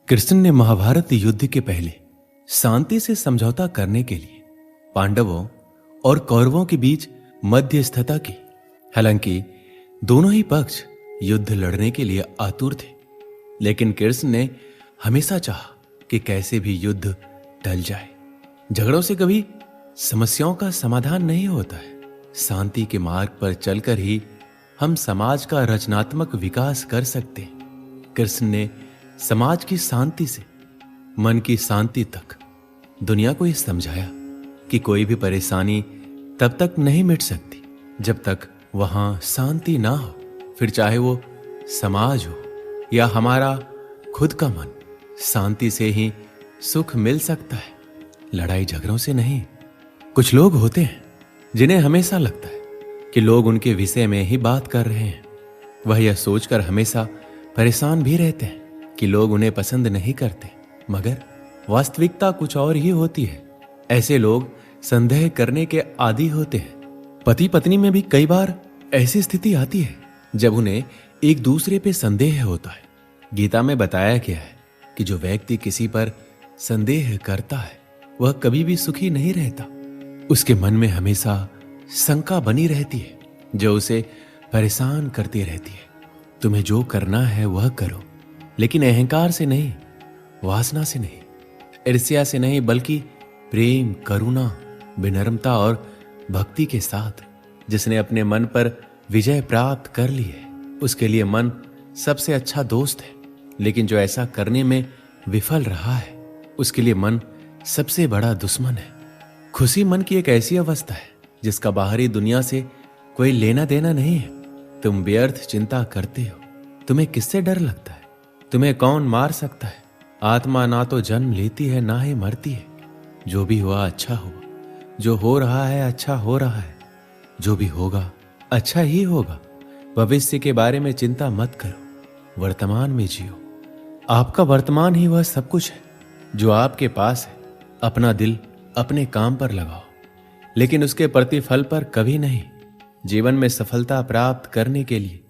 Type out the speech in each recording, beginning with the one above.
कृष्ण ने महाभारत युद्ध के पहले शांति से समझौता करने के लिए पांडवों और कौरवों के बीच मध्यस्थता की। हालांकि दोनों ही पक्ष युद्ध लड़ने के लिए आतुर थे, लेकिन कृष्ण ने हमेशा चाहा कि कैसे भी युद्ध टल जाए। झगड़ों से कभी समस्याओं का समाधान नहीं होता है। शांति के मार्ग पर चलकर ही हम समाज का रचनात्मक विकास कर सकते हैं। कृष्ण ने समाज की शांति से मन की शांति तक दुनिया को यह समझाया कि कोई भी परेशानी तब तक नहीं मिट सकती जब तक वहां शांति ना हो। फिर चाहे वो समाज हो या हमारा खुद का मन, शांति से ही सुख मिल सकता है, लड़ाई झगड़ों से नहीं। कुछ लोग होते हैं जिन्हें हमेशा लगता है कि लोग उनके विषय में ही बात कर रहे हैं। वह यह सोचकर हमेशा परेशान भी रहते हैं कि लोग उन्हें पसंद नहीं करते, मगर वास्तविकता कुछ और ही होती है। ऐसे लोग संदेह करने के आदी होते हैं। पति पत्नी में भी कई बार ऐसी स्थिति आती है जब उन्हें एक दूसरे पे संदेह होता है। गीता में बताया गया है कि जो व्यक्ति किसी पर संदेह करता है वह कभी भी सुखी नहीं रहता। उसके मन में हमेशा शंका बनी रहती है जो उसे परेशान करती रहती है। तुम्हें जो करना है वह करो, लेकिन अहंकार से नहीं, वासना से नहीं, ईर्ष्या से नहीं, बल्कि प्रेम, करुणा, विनम्रता और भक्ति के साथ। जिसने अपने मन पर विजय प्राप्त कर ली है उसके लिए मन सबसे अच्छा दोस्त है, लेकिन जो ऐसा करने में विफल रहा है उसके लिए मन सबसे बड़ा दुश्मन है। खुशी मन की एक ऐसी अवस्था है जिसका बाहरी दुनिया से कोई लेना देना नहीं है। तुम व्यर्थ चिंता करते हो। तुम्हें किससे डर लगता है? तुम्हें कौन मार सकता है? आत्मा ना तो जन्म लेती है ना ही मरती है। जो भी हुआ अच्छा हुआ, जो हो रहा है अच्छा हो रहा है, जो भी होगा अच्छा ही होगा। भविष्य के बारे में चिंता मत करो, वर्तमान में जियो। आपका वर्तमान ही वह सब कुछ है जो आपके पास है। अपना दिल अपने काम पर लगाओ, लेकिन उसके प्रतिफल पर कभी नहीं। जीवन में सफलता प्राप्त करने के लिए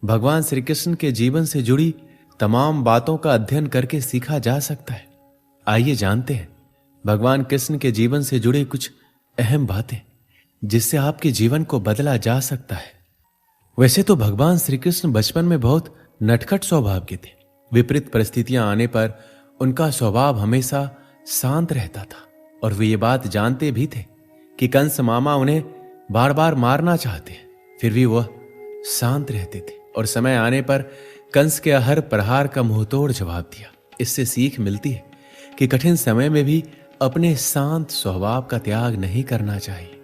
भगवान श्री कृष्ण के जीवन से जुड़ी तमाम बातों का अध्ययन करके सीखा जा सकता है। आइए जानते हैं भगवान कृष्ण के जीवन से जुड़े कुछ अहम बातें जिससे आपके जीवन को बदला जा सकता है। वैसे तो भगवान श्री कृष्ण बचपन में बहुत नटखट स्वभाव के थे। विपरीत परिस्थितियां आने पर उनका स्वभाव हमेशा शांत रहता था और वे ये बात जानते भी थे कि कंस मामा उन्हें बार बार मारना चाहते हैं, फिर भी वह शांत रहते थे और समय आने पर कंस के हर प्रहार का मुंहतोड़ जवाब दिया। इससे सीख मिलती है कि कठिन समय में भी अपने शांत स्वभाव का त्याग नहीं करना चाहिए।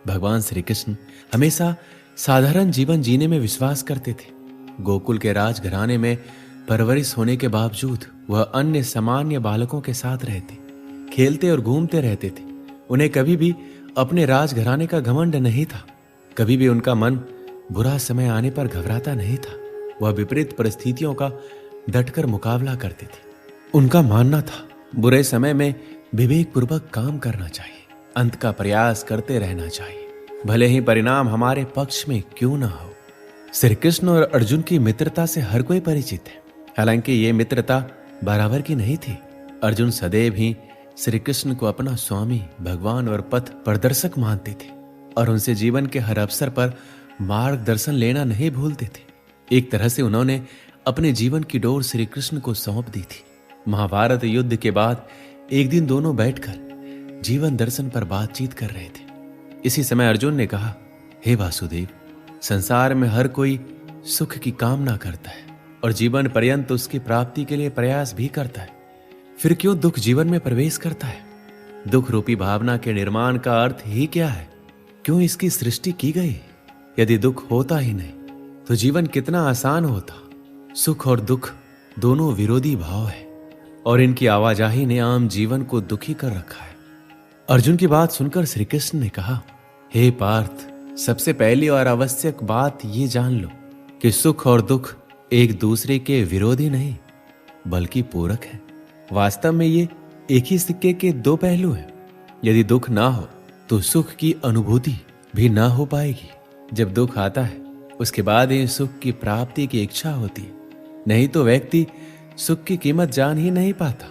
भगवान श्री कृष्ण हमेशा साधारण जीवन जीने में विश्वास करते थे। गोकुल के राजघराने में परवरिश होने के बावजूद वह अन्य सामान्य बालकों के साथ रहते, खेलते और घूमते रहते थे। उन्हें कभी भी अपने राजघराने का घमंड नहीं था। कभी भी उनका मन बुरा समय आने पर घबराता नहीं था। वह विपरीत परिस्थितियों का डटकर मुकाबला करते थे। उनका मानना था बुरे समय में विवेकपूर्वक काम करना चाहिए, अंत का प्रयास करते रहना चाहिए, भले ही परिणाम हमारे पक्ष में क्यों ना हो। श्री कृष्ण और अर्जुन की मित्रता से हर कोई परिचित है। हालांकि ये मित्रता बराबर की नहीं थी। अर्जुन सदैव ही श्री कृष्ण को अपना स्वामी, भगवान और पथ प्रदर्शक मानते थे और उनसे जीवन के हर अवसर पर मार्गदर्शन लेना नहीं भूलते थे। एक तरह से उन्होंने अपने जीवन की डोर श्री कृष्ण को सौंप दी थी। महाभारत युद्ध के बाद एक दिन दोनों बैठकर जीवन दर्शन पर बातचीत कर रहे थे। इसी समय अर्जुन ने कहा, हे वासुदेव, संसार में हर कोई सुख की कामना करता है और जीवन पर्यंत उसकी प्राप्ति के लिए प्रयास भी करता है। फिर क्यों दुख जीवन में प्रवेश करता है? दुख रूपी भावना के निर्माण का अर्थ ही क्या है? क्यों इसकी सृष्टि की गई? यदि दुख होता ही नहीं तो जीवन कितना आसान होता। सुख और दुख दोनों विरोधी भाव है और इनकी आवाजाही ने आम जीवन को दुखी कर रखा है। अर्जुन की बात सुनकर श्री कृष्ण ने कहा, हे पार्थ, सबसे पहली और आवश्यक बात ये जान लो कि सुख और दुख एक दूसरे के विरोधी नहीं बल्कि पूरक है। वास्तव में ये एक ही सिक्के के दो पहलू हैं। यदि दुख ना हो तो सुख की अनुभूति भी ना हो पाएगी। जब दुख आता है उसके बाद ही सुख की प्राप्ति की इच्छा होती है। नहीं तो व्यक्ति सुख की कीमत जान ही नहीं पाता।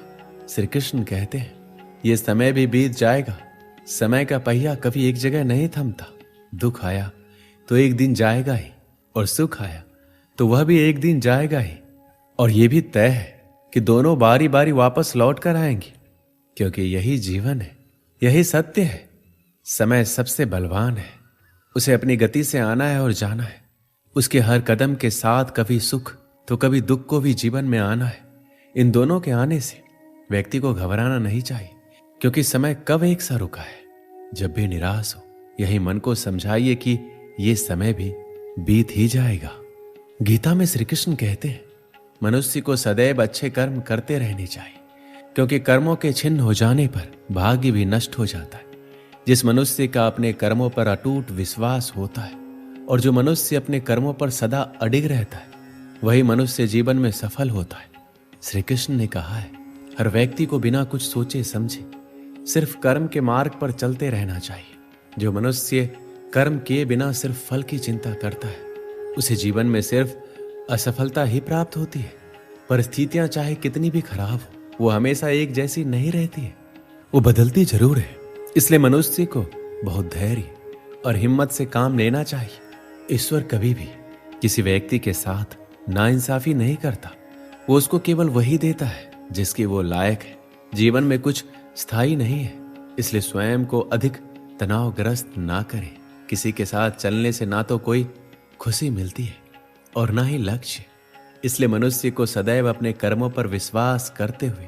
श्री कृष्ण कहते हैं, ये समय भी बीत जाएगा। समय का पहिया कभी एक जगह नहीं थमता। दुख आया तो एक दिन जाएगा ही, और सुख आया तो वह भी एक दिन जाएगा ही। और यह भी तय है कि दोनों बारी बारी वापस लौट कर आएंगे, क्योंकि यही जीवन है, यही सत्य है। समय सबसे बलवान है, उसे अपनी गति से आना है और जाना है। उसके हर कदम के साथ कभी सुख तो कभी दुख को भी जीवन में आना है। इन दोनों के आने से व्यक्ति को घबराना नहीं चाहिए, क्योंकि समय कब एक सा रुका है। जब भी निराश हो, यही मन को समझाइए कि ये समय भी बीत ही जाएगा। गीता में श्री कृष्ण कहते हैं, मनुष्य को सदैव अच्छे कर्म करते रहने चाहिए, क्योंकि कर्मों के छिन्न हो जाने पर भाग्य भी नष्ट हो जाता है। जिस मनुष्य का अपने कर्मों पर अटूट विश्वास होता है और जो मनुष्य अपने कर्मों पर सदा अडिग रहता है, वही मनुष्य जीवन में सफल होता है। श्री कृष्ण ने कहा है, हर व्यक्ति को बिना कुछ सोचे समझे सिर्फ कर्म के मार्ग पर चलते रहना चाहिए। जो मनुष्य कर्म किए बिना सिर्फ फल की चिंता करता है, उसे जीवन में सिर्फ असफलता ही प्राप्त होती है। परिस्थितियां चाहे कितनी भी खराब हो, वो हमेशा एक जैसी नहीं रहती है, वो बदलती जरूर है। इसलिए मनुष्य को बहुत धैर्य और हिम्मत से काम लेना चाहिए। ईश्वर कभी भी किसी व्यक्ति के साथ नाइंसाफी नहीं करता। वो उसको केवल वही देता है जिसकी वो लायक है। जीवन में कुछ स्थायी नहीं है, इसलिए स्वयं को अधिक तनावग्रस्त ना करें। किसी के साथ चलने से ना तो कोई खुशी मिलती है और ना ही लक्ष्य। इसलिए मनुष्य को सदैव अपने कर्मों पर विश्वास करते हुए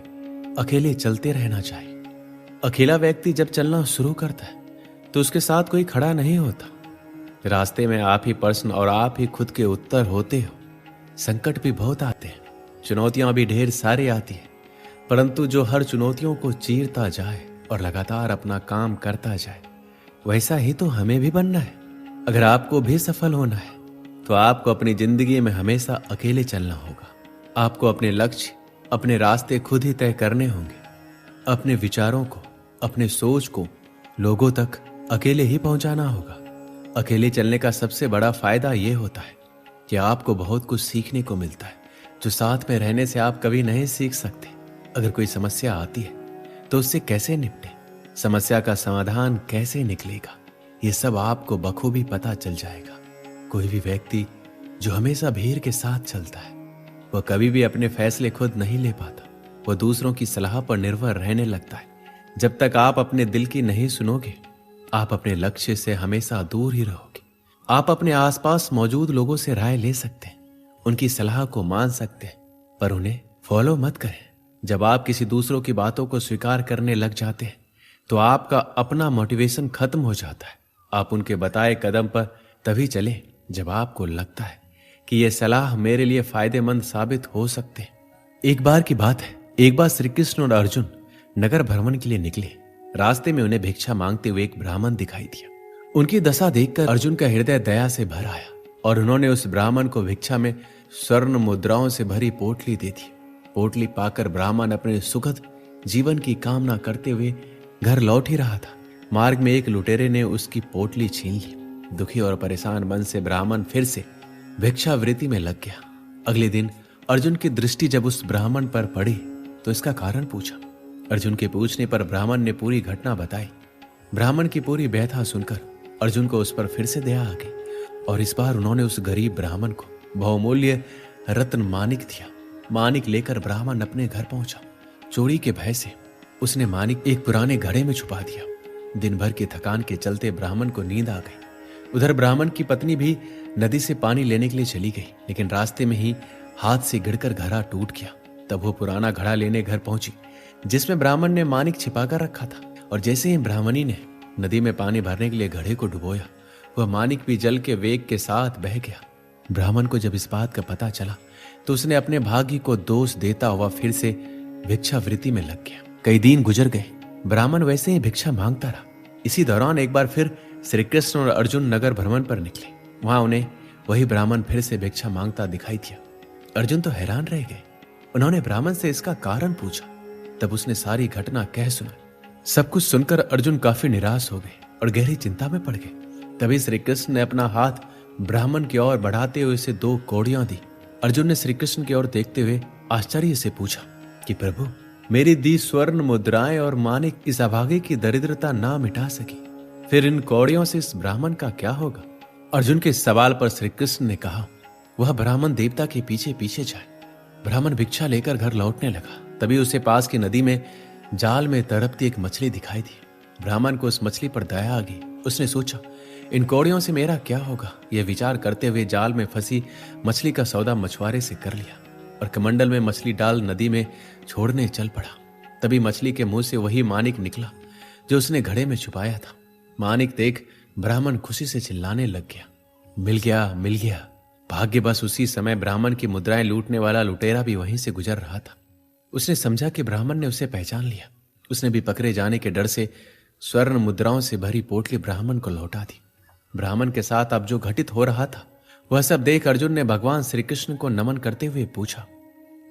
अकेले चलते रहना चाहिए। अकेला व्यक्ति जब चलना शुरू करता है तो उसके साथ कोई खड़ा नहीं होता। रास्ते में आप ही प्रश्न और आप ही खुद के उत्तर होते हो। संकट भी बहुत आते हैं, चुनौतियां भी ढेर सारी आती है, परंतु जो हर चुनौतियों को चीरता जाए और लगातार अपना काम करता जाए, वैसा ही तो हमें भी बनना है। अगर आपको भी सफल होना है तो आपको अपनी जिंदगी में हमेशा अकेले चलना होगा। आपको अपने लक्ष्य, अपने रास्ते खुद ही तय करने होंगे। अपने विचारों को, अपने सोच को लोगों तक अकेले ही पहुंचाना होगा। अकेले चलने का सबसे बड़ा फायदा यह होता है कि आपको बहुत कुछ सीखने को मिलता है, जो साथ में रहने से आप कभी नहीं सीख सकते। अगर कोई समस्या आती है तो उससे कैसे निपटे, समस्या का समाधान कैसे निकलेगा, ये सब आपको बखूबी पता चल जाएगा। कोई भी व्यक्ति जो हमेशा भीड़ के साथ चलता है, वह कभी भी अपने फैसले खुद नहीं ले पाता। वह दूसरों की सलाह पर निर्भर रहने लगता है। जब तक आप अपने दिल की नहीं सुनोगे, आप अपने लक्ष्य से हमेशा दूर ही रहोगे। आप अपने आसपास मौजूद लोगों से राय ले सकते हैं, उनकी सलाह को मान सकते हैं, पर उन्हें फॉलो मत करें। जब आप किसी दूसरों की बातों को स्वीकार करने लग जाते हैं तो आपका अपना मोटिवेशन खत्म हो जाता है। आप उनके बताए कदम पर तभी चलें जब आपको लगता है कि यह सलाह मेरे लिए फायदेमंद साबित हो सकते हैं। एक बार की बात है, एक बार श्री कृष्ण और अर्जुन नगर भ्रमण के लिए निकले। रास्ते में उन्हें भिक्षा मांगते हुए एक ब्राह्मण दिखाई दिया। उनकी दशा देखकर अर्जुन का हृदय दया से भर आया और उन्होंने उस ब्राह्मण को भिक्षा में स्वर्ण मुद्राओं से भरी पोटली दे दी। पोटली पाकर ब्राह्मण अपने सुखद जीवन की कामना करते हुए घर लौट ही रहा था। मार्ग में एक लुटेरे ने उसकी पोटली छीन ली। दुखी और परेशान मन से ब्राह्मण फिर से भिक्षावृत्ति में लग गया। अगले दिन अर्जुन की दृष्टि जब उस ब्राह्मण पर पड़ी तो इसका कारण पूछा। अर्जुन के पूछने पर ब्राह्मण ने पूरी घटना बताई। ब्राह्मण की पूरी व्यथा सुनकर अर्जुन को उस पर फिर से दया आ गई और इस बार उन्होंने उस गरीब ब्राह्मण को बहुमूल्य रत्न मानिक दिया। मानिक लेकर ब्राह्मण अपने घर पहुंचा। चोरी के भय से उसने मानिक एक पुराने घड़े में छुपा दिया। दिन भर की थकान के चलते ब्राह्मण को नींद आ गई। उधर ब्राह्मण की पत्नी भी नदी से पानी लेने के लिए चली गई, लेकिन रास्ते में ही हाथ से गिरकर घड़ा टूट गया। तब वो पुराना घड़ा लेने घर पहुंची जिसमें ब्राह्मण ने मानिक छिपाकर रखा था, और जैसे ही ब्राह्मणी ने नदी में पानी भरने के लिए घड़े को डुबोया, वह मानिक भी जल के वेग के साथ बह गया। ब्राह्मण को जब इस बात का पता चला तो उसने अपने भाग्य को दोष देता हुआ फिर से भिक्षावृत्ति में लग गया। कई दिन गुजर गए, ब्राह्मण वैसे ही भिक्षा मांगता रहा। इसी दौरान एक बार फिर श्री कृष्ण और अर्जुन नगर भ्रमण पर निकले। वहां उन्हें वही ब्राह्मण फिर से भिक्षा मांगता दिखाई दिया। अर्जुन तो हैरान रह गए। उन्होंने ब्राह्मण से इसका कारण पूछा। तब उसने सारी घटना कह सुनाई। सब कुछ सुनकर अर्जुन काफी निराश हो गए और गहरी चिंता में पड़ गए। तभी श्री कृष्ण ने अपना हाथ ब्राह्मण की ओर बढ़ाते हुए उसे 2 कौड़ियां दी। अर्जुन ने श्री कृष्ण की ओर देखते हुए आश्चर्य से पूछा कि प्रभु, मेरी दी स्वर्ण मुद्राएं और मानिक इस अभागे की दरिद्रता ना मिटा सकी, फिर इन कौड़ियों से इस ब्राह्मण का क्या होगा? अर्जुन के सवाल पर श्री कृष्ण ने कहा, वह ब्राह्मण देवता के पीछे पीछे जाए। ब्राह्मण भिक्षा लेकर घर लौटने लगा। तभी उसे पास की नदी में जाल में तड़पती एक मछली दिखाई दी। ब्राह्मण को उस मछली पर दया आ गई। उसने सोचा, इन कौड़ियों से मेरा क्या होगा? यह विचार करते हुए जाल में फंसी मछली का सौदा मछुआरे से कर लिया और कमंडल में मछली डाल नदी में छोड़ने चल पड़ा। तभी मछली के मुंह से वही मानिक निकला जो उसने घड़े में छुपाया था। मानिक देख ब्राह्मण खुशी से चिल्लाने लग गया, मिल गया, मिल गया। भाग्य बस उसी समय ब्राह्मण की मुद्राएं लूटने वाला लुटेरा भी वहीं से गुजर रहा था। उसने समझा कि ब्राह्मण ने उसे पहचान लिया। उसने भी पकड़े जाने के डर से स्वर्ण मुद्राओं से भरी पोटली ब्राह्मण को लौटा दी। ब्राह्मण के साथ अब जो घटित हो रहा था वह सब देख अर्जुन ने भगवान श्री कृष्ण को नमन करते हुए पूछा,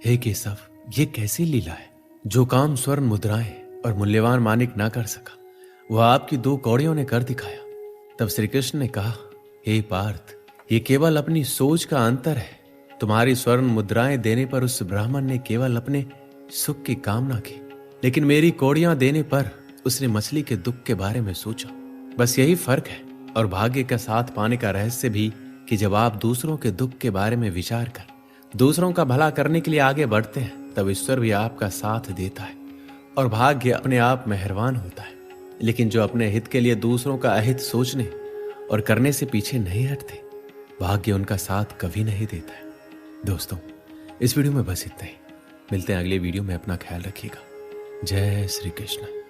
हे केशव, ये कैसी लीला है? जो काम स्वर्ण मुद्राएं और मूल्यवान मानिक ना कर सका वह आपकी 2 कौड़ियों ने कर दिखाया। तब श्री कृष्ण ने कहा, हे पार्थ, ये केवल अपनी सोच का अंतर है। तुम्हारी स्वर्ण मुद्राएं देने पर उस ब्राह्मण ने केवल अपने सुख की कामना की, लेकिन मेरी कौड़ियां देने पर उसने मछली के दुख के बारे में सोचा। बस यही फर्क है। और भाग्य का साथ पाने का रहस्य भी कि जब आप दूसरों के दुख के बारे में विचार कर दूसरों का भला करने के लिए आगे बढ़ते हैं, तब ईश्वर भी आपका साथ देता है और भाग्य अपने आप मेहरबान होता है। लेकिन जो अपने हित के लिए दूसरों का अहित सोचने और करने से पीछे नहीं हटते, भाग्य उनका साथ कभी नहीं देता है। दोस्तों, इस वीडियो में बस इतना ही। मिलते हैं अगले वीडियो में। अपना ख्याल रखिएगा। जय श्री कृष्ण।